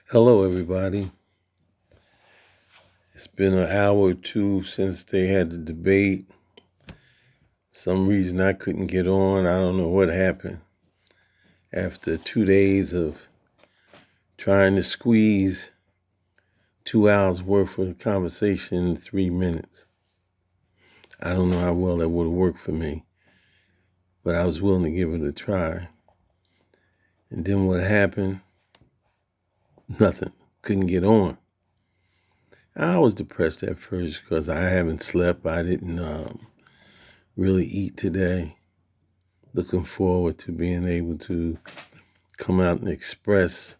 Hello, everybody. It's been an hour or two since they had the debate. Some reason I couldn't get on. I don't know what happened. After 2 days of trying to squeeze 2 hours worth of conversation in 3 minutes, I don't know how well that would have worked for me, but I was willing to give it a try. And then what happened? Nothing. Couldn't get on. I was depressed at first because I haven't slept. I didn't really eat today. Looking forward to being able to come out and express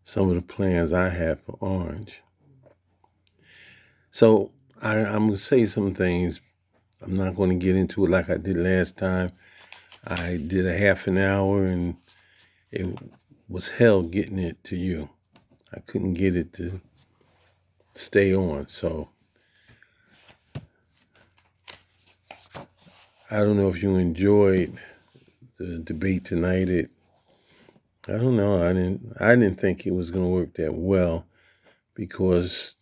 some of the plans I have for Orange. So I'm going to say some things. I'm not going to get into it like I did last time. I did a half an hour and it was hell getting it to you. I couldn't get it to stay on. So I don't know if you enjoyed the debate tonight. I don't know. I didn't think it was going to work that well because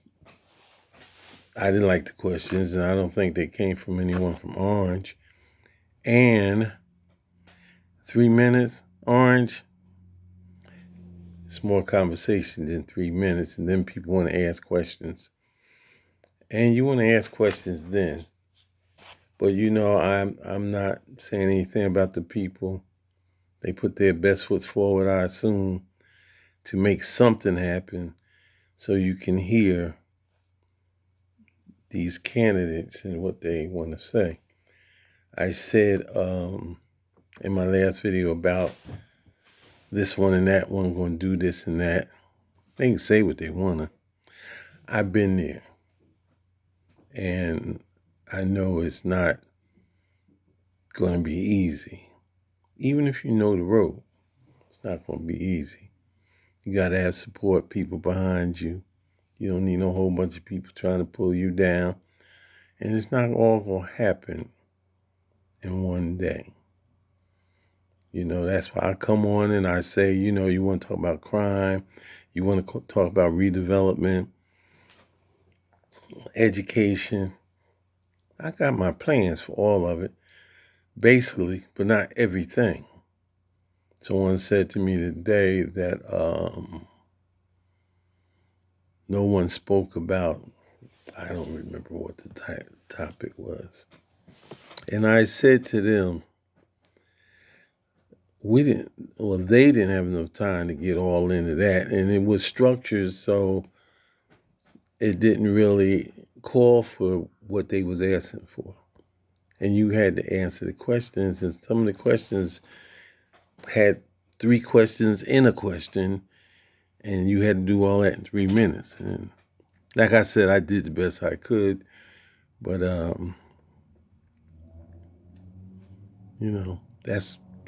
I didn't like the questions, and I don't think they came from anyone from Orange. And 3 minutes, Orange, it's more conversation than 3 minutes, and then people want to ask questions. And you want to ask questions then. But I'm not saying anything about the people. They put their best foot forward, I assume, to make something happen so you can hear these candidates and what they want to say. I said in my last video about this one and that one going to do this and that. They can say what they want to. I've been there. And I know it's not going to be easy. Even if you know the road, it's not going to be easy. You got to have support people behind you. You don't need a whole bunch of people trying to pull you down. And it's not all going to happen in one day. That's why I come on and I say, you want to talk about crime, you want to talk about redevelopment, education. I got my plans for all of it, basically, but not everything. Someone said to me today that no one spoke about, I don't remember what the topic was. And I said to them, they didn't have enough time to get all into that. And it was structured so it didn't really call for what they was asking for. And you had to answer the questions. And some of the questions had 3 questions in a question. And you had to do all that in 3 minutes. And like I said, I did the best I could. But,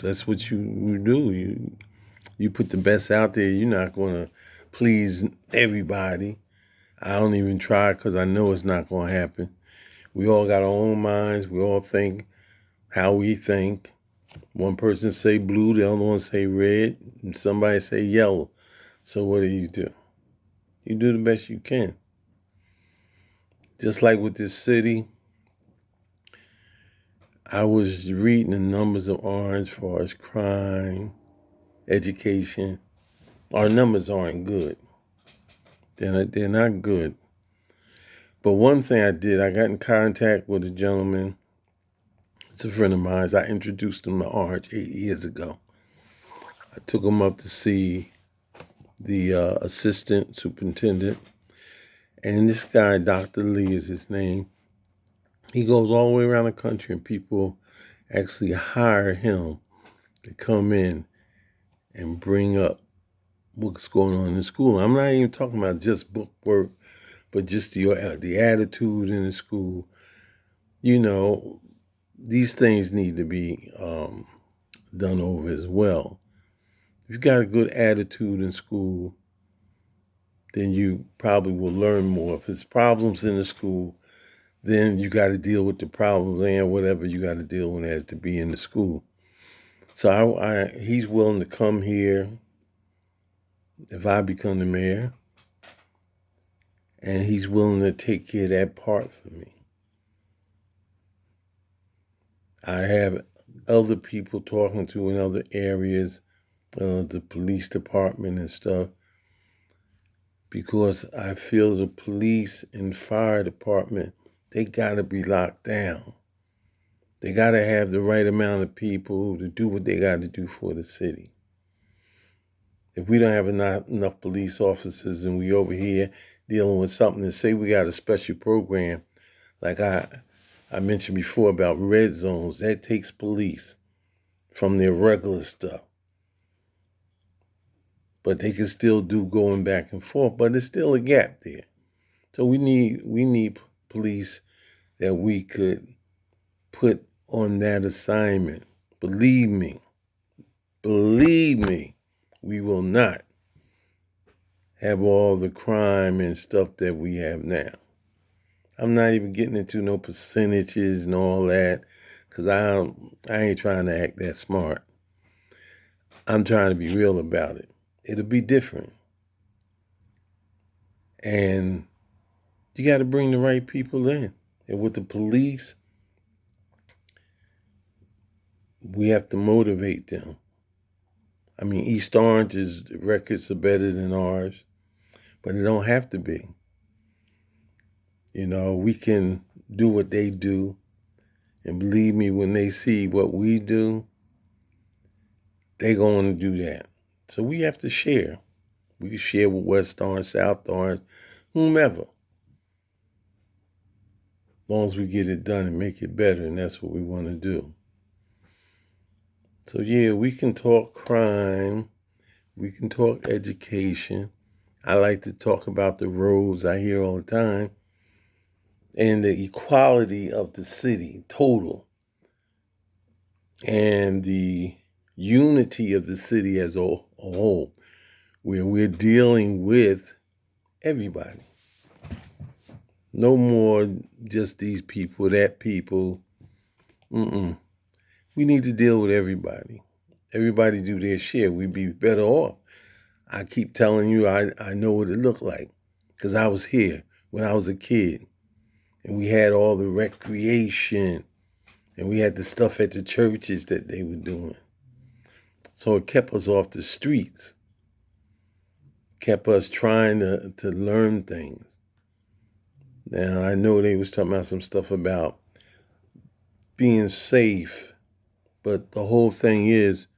that's what you do. You put the best out there. You're not going to please everybody. I don't even try because I know it's not going to happen. We all got our own minds. We all think how we think. One person say blue, the other one say red, and somebody say yellow. So what do? You do the best you can. Just like with this city, I was reading the numbers of Orange as far as crime, education. Our numbers aren't good. They're not good. But one thing I did, I got in contact with a gentleman. It's a friend of mine. I introduced him to Orange 8 years ago. I took him up to see the assistant superintendent. And this guy, Dr. Lee is his name. He goes all the way around the country and people actually hire him to come in and bring up what's going on in the school. I'm not even talking about just book work, but just the attitude in the school. These things need to be done over as well. If you've got a good attitude in school, then you probably will learn more. If there's problems in the school, then you got to deal with the problems and whatever you got to deal with as to be in the school. So he's willing to come here, if I become the mayor, and he's willing to take care of that part for me. I have other people talking to in other areas, the police department and stuff, because I feel the police and fire department, they gotta be locked down. They gotta have the right amount of people to do what they gotta do for the city. If we don't have enough police officers and we over here dealing with something, and say we got a special program, like I mentioned before about red zones, that takes police from their regular stuff. But they can still do going back and forth, but there's still a gap there. So we need police that we could put on that assignment. Believe me, we will not have all the crime and stuff that we have now. I'm not even getting into no percentages and all that, because I ain't trying to act that smart. I'm trying to be real about it. It'll be different. And you got to bring the right people in. And with the police, we have to motivate them. I mean, East Orange's records are better than ours, but it don't have to be. You know, we can do what they do. And believe me, when they see what we do, they're going to do that. So we have to share. We can share with West Orange, South Orange, whomever. As long as we get it done and make it better, and that's what we want to do. So yeah, we can talk crime. We can talk education. I like to talk about the roads I hear all the time. And the equality of the city, total. And the unity of the city as a whole, where we're dealing with everybody. No more just these people, that people. We need to deal with everybody. Everybody do their share. We'd be better off. I keep telling you, I know what it looked like, because I was here when I was a kid. And we had all the recreation, and we had the stuff at the churches that they were doing. So it kept us off the streets, kept us trying to learn things. Now, I know they was talking about some stuff about being safe, but the whole thing is,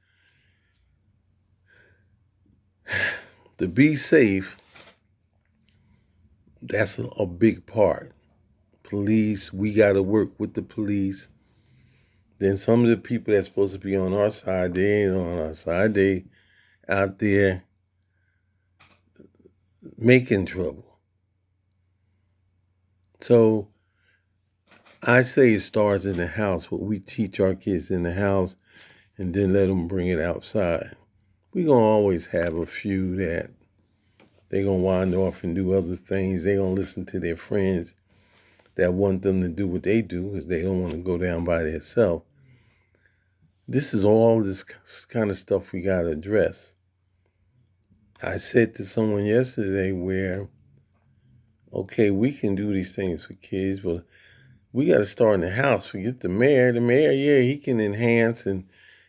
to be safe, that's a big part. Police, we got to work with the police. Then some of the people that's supposed to be on our side, they ain't on our side. They out there making trouble. So I say it starts in the house, what we teach our kids in the house, and then let them bring it outside. We're going to always have a few that they're going to wind off and do other things. They're going to listen to their friends that want them to do what they do because they don't want to go down by themselves. This is all this kind of stuff we got to address. I said to someone yesterday where, okay, we can do these things for kids, but we got to start in the house. Forget the mayor. The mayor, yeah, he can enhance and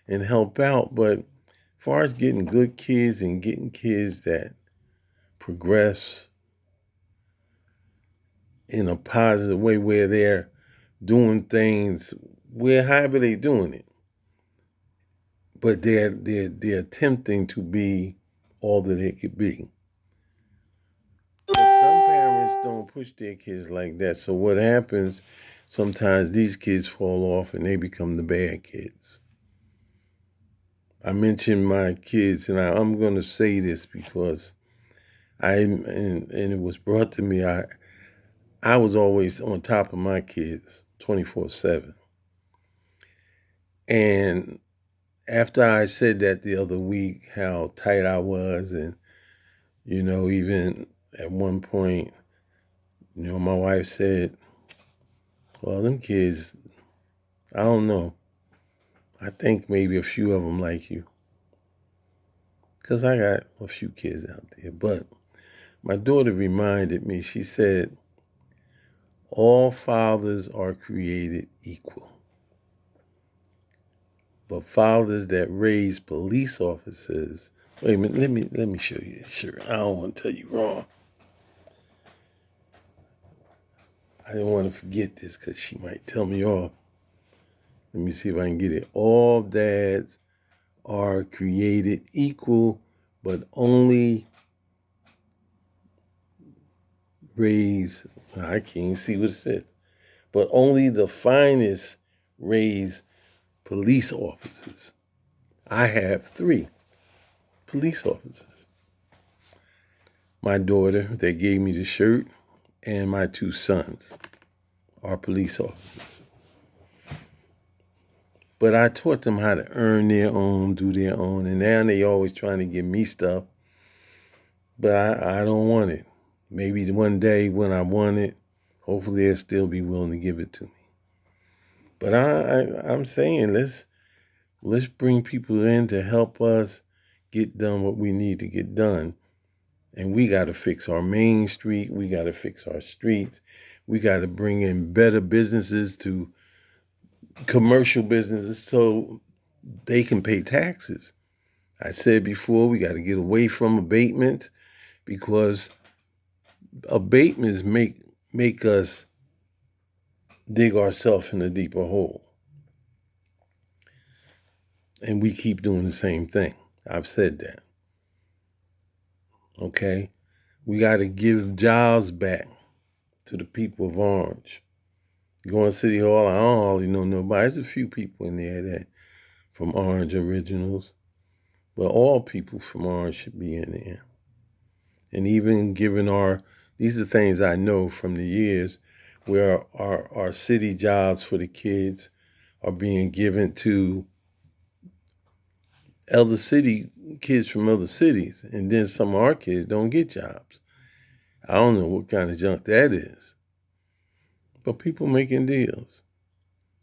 help out. But as far as getting good kids and getting kids that progress in a positive way where they're doing things, where however they doing it, but they're attempting to be all that they could be. But some parents don't push their kids like that. So what happens, sometimes these kids fall off and they become the bad kids. I mentioned my kids, and I'm going to say this because and it was brought to me. I was always on top of my kids 24/7. And after I said that the other week, how tight I was, and, even at one point, my wife said, well, them kids, I don't know. I think maybe a few of them like you. because I got a few kids out there. But my daughter reminded me, she said, all fathers are created equal. But fathers that raise police officers, wait a minute, let me show you this shirt. I don't want to tell you wrong. I didn't want to forget this because she might tell me off. Let me see if I can get it. All dads are created equal, but only raise, I can't see what it says, but only the finest raise police officers. I have 3 police officers. My daughter that gave me the shirt and my 2 sons are police officers. But I taught them how to earn their own, do their own, and now they always trying to give me stuff. But I don't want it. Maybe one day when I want it, hopefully they'll still be willing to give it to me. But I'm saying let's bring people in to help us get done what we need to get done. And we got to fix our main street. We got to fix our streets. We got to bring in better businesses to commercial businesses so they can pay taxes. I said before, we got to get away from abatements because abatements make us dig ourselves in a deeper hole. And we keep doing the same thing. I've said that. Okay? We got to give jobs back to the people of Orange. Going to City Hall, I don't hardly know nobody. There's a few people in there that from Orange Originals. But all people from Orange should be in there. And even given these are things I know from the years where our city jobs for the kids are being given to other city kids from other cities. And then some of our kids don't get jobs. I don't know what kind of junk that is. But people making deals.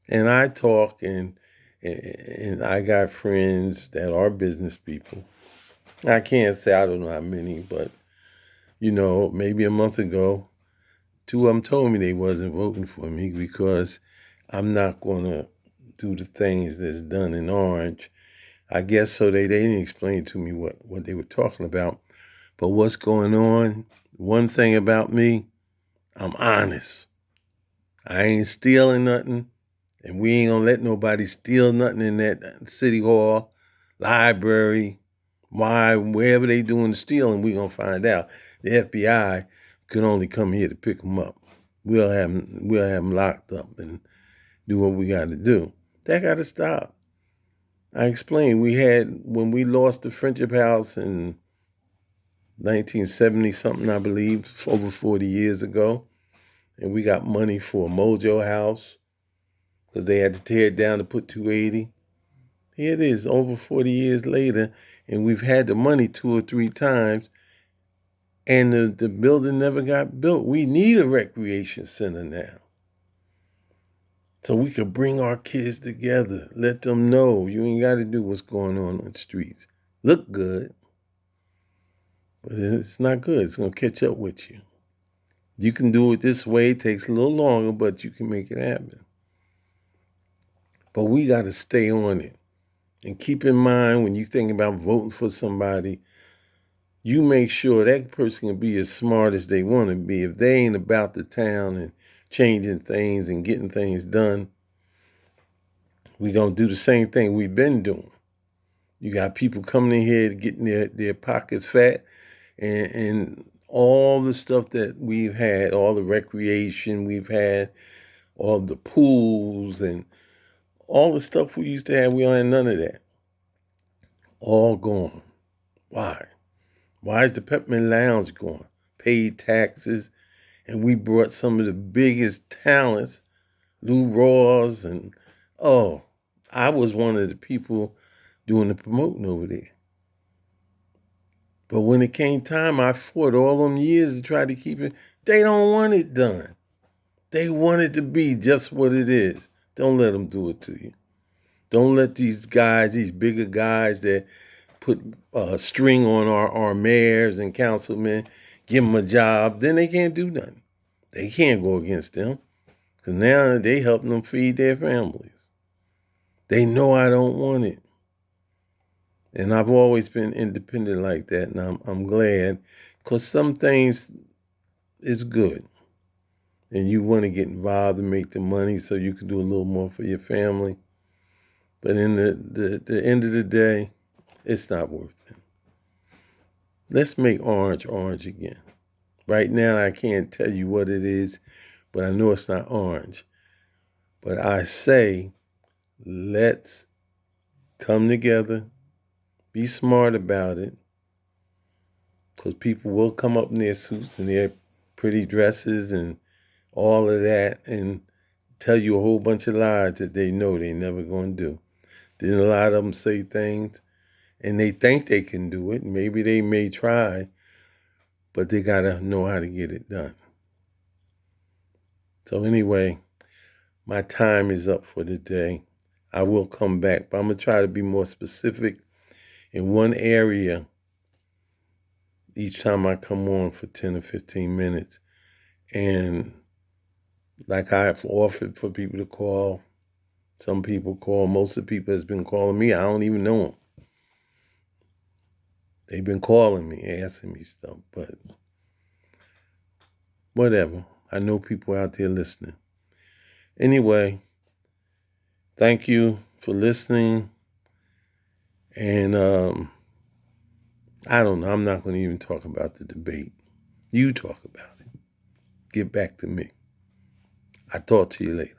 And I talk and I got friends that are business people. I can't say I don't know how many, but maybe a month ago, 2 of them told me they wasn't voting for me because I'm not going to do the things that's done in Orange. I guess so they didn't explain to me what they were talking about. But what's going on, one thing about me, I'm honest. I ain't stealing nothing, and we ain't going to let nobody steal nothing in that city hall, library, wherever they doing the stealing, we going to find out. The FBI could only come here to pick them up. We'll have them locked up and do what we got to do. That got to stop. I explained when we lost the Friendship House in 1970 something, I believe, over 40 years ago, and we got money for a Mojo House because they had to tear it down to put 280. Here it is, over 40 years later, and we've had the money 2 or 3 times, and the building never got built. We need a recreation center now. So we could bring our kids together, let them know you ain't got to do what's going on the streets. Look good, but it's not good. It's going to catch up with you. You can do it this way. It takes a little longer, but you can make it happen. But we got to stay on it. And keep in mind when you think about voting for somebody, you make sure that person can be as smart as they want to be. If they ain't about the town and changing things and getting things done, we're going to do the same thing we've been doing. You got people coming in here getting their pockets fat and all the stuff that we've had, all the recreation we've had, all the pools and all the stuff we used to have, we don't have none of that. All gone. Why? Why is the Peppermint Lounge gone? Paid taxes, and we brought some of the biggest talents, Lou Rawls, and I was one of the people doing the promoting over there. But when it came time, I fought all them years to try to keep it. They don't want it done. They want it to be just what it is. Don't let them do it to you. Don't let these guys, these bigger guys that put a string on our mayors and councilmen, give them a job, then they can't do nothing. They can't go against them because now they helping them feed their families. They know I don't want it. And I've always been independent like that, and I'm glad because some things is good. And you want to get involved and make the money so you can do a little more for your family. But in the end of the day, it's not worth it. Let's make orange orange again. Right now, I can't tell you what it is, but I know it's not orange. But I say, let's come together, be smart about it, because people will come up in their suits and their pretty dresses and all of that and tell you a whole bunch of lies that they know they never going to do. Then a lot of them say things and they think they can do it. Maybe they may try, but they got to know how to get it done. So anyway, my time is up for the day. I will come back, but I'm going to try to be more specific in one area each time I come on for 10 or 15 minutes. And like I've offered for people to call, some people call, most of the people that's been calling me, I don't even know them. They've been calling me, asking me stuff, but whatever. I know people out there listening. Anyway, thank you for listening. And I don't know. I'm not going to even talk about the debate. You talk about it. Get back to me. I'll talk to you later.